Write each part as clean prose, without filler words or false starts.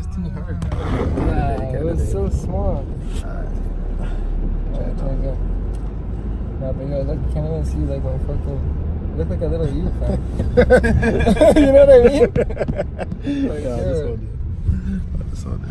It's too hard. It was so small. Nah, but yo, look, you can't even see like my fucking. You look like a little you, fam. You know what I mean? Like, Yeah, sure. this one did.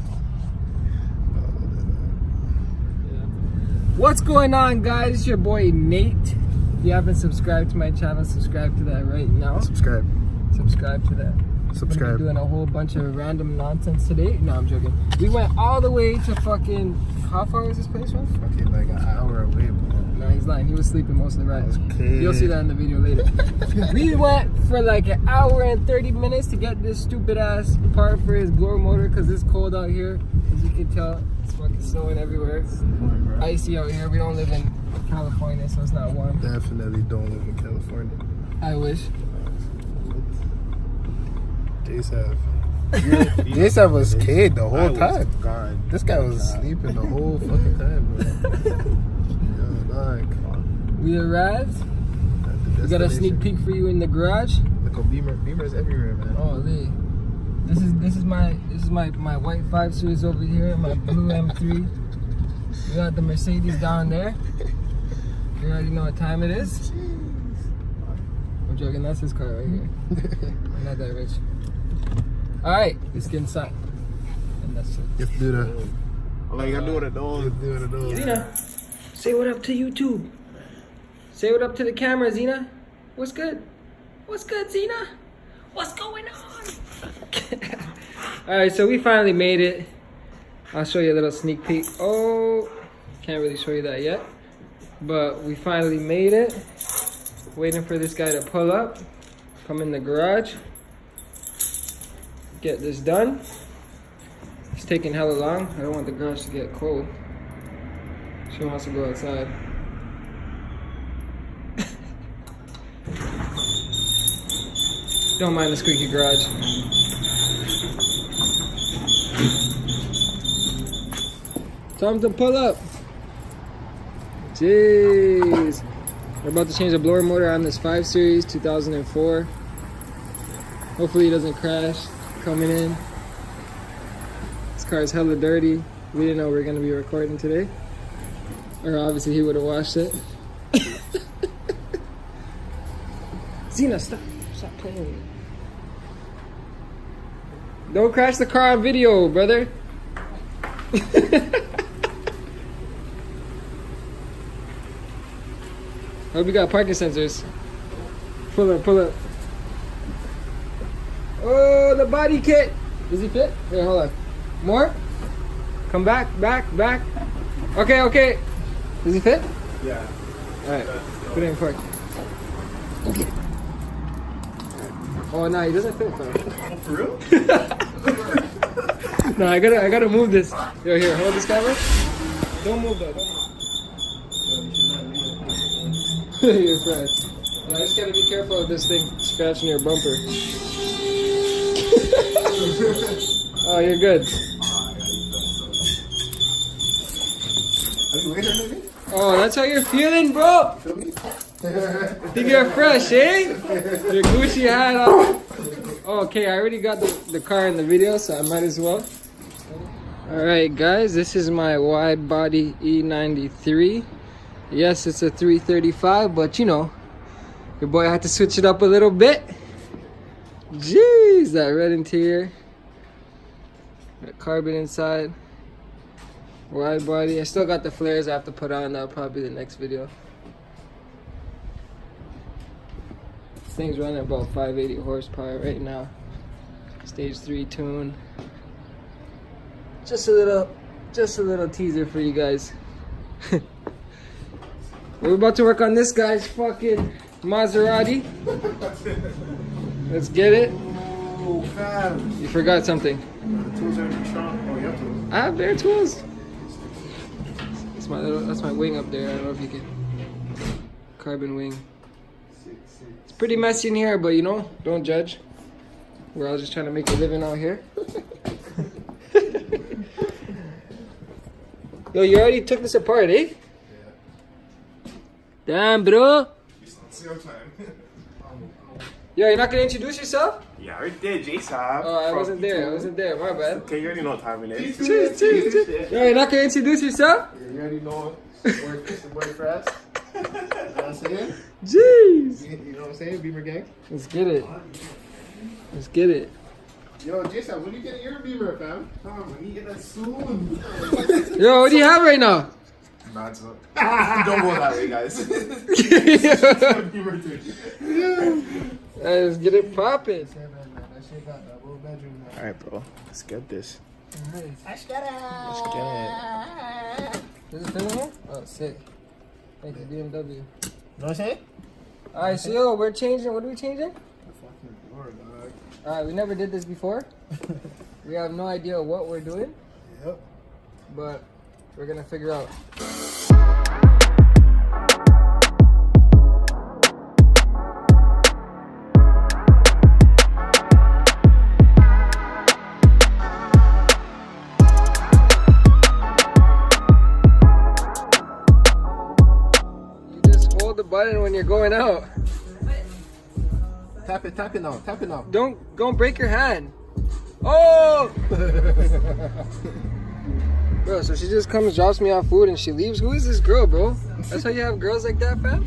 What's going on, guys? It's your boy Nate. If you haven't subscribed to my channel, subscribe to that right now. Subscribe. Subscribe to that. Subscribe. We're doing a whole bunch of random nonsense today. No, I'm joking. We went all the way to fucking. How far was this place from? Fucking like an hour away, bro. No, he's lying. He was sleeping most of the ride. Okay. You'll see that in the video later. We went for like an hour and 30 minutes to get this stupid ass part for his blower motor because it's cold out here. As you can tell, it's fucking snowing everywhere. It's icy out here. We don't live in California, so it's not warm. Definitely don't live in California. I wish. J-Sav was kid the whole time. Gone. This guy was sleeping the whole fucking time, bro. Yo, dog. We arrived. We got a sneak peek for you in the garage. Look, a Beamer's everywhere, man. Oh, Lee. This is my white 5 Series over here, my blue M3. We got the Mercedes down there. You already know what time it is. I'm joking, that's his car right here. I'm not that rich. Alright, let's get inside. And that's it. You have to do the. Like, you gotta do it, though. Zena, say what up to YouTube. Say what up to the camera, Zena. What's good? What's good, Zena? What's going on? Alright, so we finally made it. I'll show you a little sneak peek. Oh, can't really show you that yet. But we finally made it. Waiting for this guy to pull up. Come in the garage. Get this done. It's taking hella long. I don't want the garage to get cold. She wants to go outside. Don't mind the squeaky garage. Time to pull up. Jeez. We're about to change the blower motor on this 5 Series 2004. Hopefully it doesn't crash coming in. This car is hella dirty. We didn't know we were going to be recording today. Or obviously he would have washed it. Zena, stop playing. Don't crash the car on video, brother. Hope you got parking sensors. Pull up. Oh, the body kit. Does he fit? Here, hold on. More? Come back. Okay. Does he fit? Yeah. Alright, put it in park. Okay. Oh, no, he doesn't fit, fam. For real? No, I gotta move this. Here, hold this camera. Don't move that. You're fresh. I just gotta be careful of this thing scratching your bumper. Oh, you're good. Oh, that's how you're feeling, bro? Think you're fresh, eh? Your Gucci hat on. Oh, okay, I already got the car in the video, so I might as well. Alright, guys, this is my wide body E93. Yes, it's a 335, but you know, your boy had to switch it up a little bit. Jeez, that red interior. Got carbon inside. Wide body. I still got the flares I have to put on. That'll probably be the next video. This thing's running about 580 horsepower right now. Stage 3 tune. Just a little teaser for you guys. We're about to work on this guy's fucking Maserati. Let's get it. Oh, fam. You forgot something. The tools are in the trunk. Oh, you have tools. I have bare tools. That's my wing up there. I don't know if you can. Carbon wing. It's pretty messy in here, but you know, don't judge. We're all just trying to make a living out here. Yo, you already took this apart, eh? Damn, bro. Yo, you're not gonna introduce yourself? Yeah, I already did, Jason. Oh, I wasn't there. My bad. Okay, you already know what time it is. Cheers. Yo, you're not gonna introduce yourself? Yeah, you already know it's the boy Fraz. You know what I'm saying? Jeez. You know what I'm saying? Beamer gang. Let's get it. Let's get it. Yo, Jason, when you get your Beamer, fam? When you get that soon. Yo, what do you have right now? Don't go that way, guys. Let's get it poppin'. Alright, bro. Let's get this. Let's get it. Is it filling here? Oh, sick. Thank you, BMW. You know what I'm saying? Alright, so yo, we're changing. What are we changing? The fucking door, dog. Alright, we never did this before. We have no idea what we're doing, Yep. but we're gonna figure out. You just hold the button when you're going out. Tap it now. Don't break your hand. Oh! Bro, so she just comes, drops me off food, and she leaves. Who is this girl, bro? That's how you have girls like that, fam?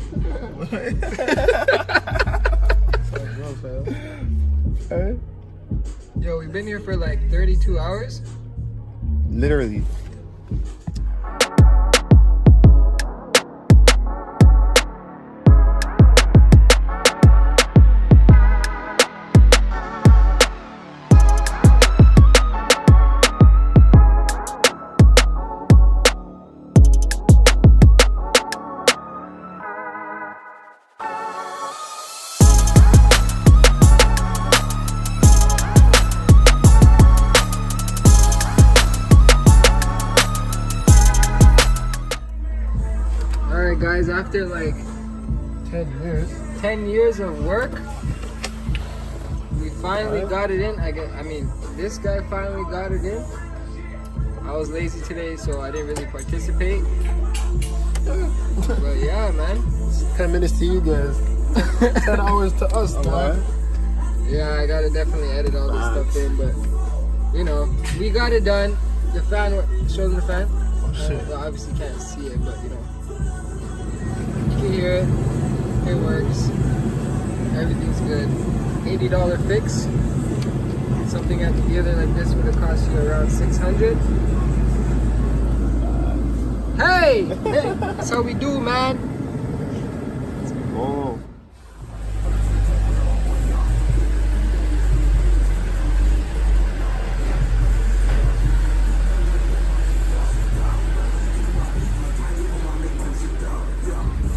Yo, we've been here for like 32 hours. Literally. Alright guys, after like 10 years of work, we finally got it in. I mean, this guy finally got it in. I was lazy today, so I didn't really participate. But yeah, man. 10 minutes to you guys. 10 hours to us, dog. Yeah, I gotta definitely edit all this stuff in, but you know, we got it done. The fan, show them the fan. Oh shit. Well, obviously can't see it, but you know, you can hear it. It works. Everything's good. $80 fix. Something at the other like this would have cost you around $600. Hey, that's how we do, man. Oh.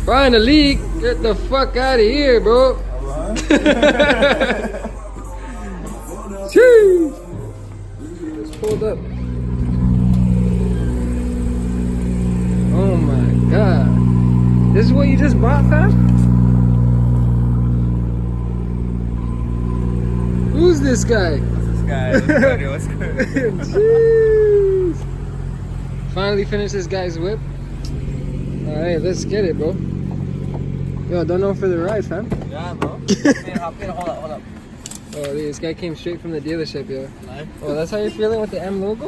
Finally, get the fuck out of here, bro. Jeez. Just pulled up. Oh my god. This is what you just bought, fam? Who's this guy? This guy, what's good? Jeez. Finally finished this guy's whip. Alright, let's get it, bro. Yo, don't know for the ride, fam. Yeah, bro. Hold up. Oh, this guy came straight from the dealership, yo. Oh, that's how you're feeling with the M logo?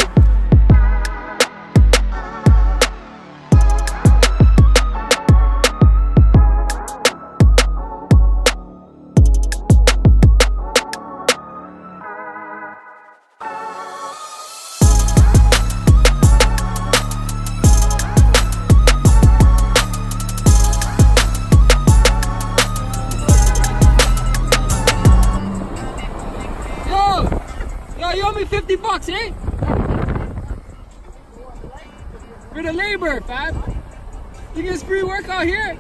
Yo, you owe me $50, eh? For the labor, fam. You get free work out here?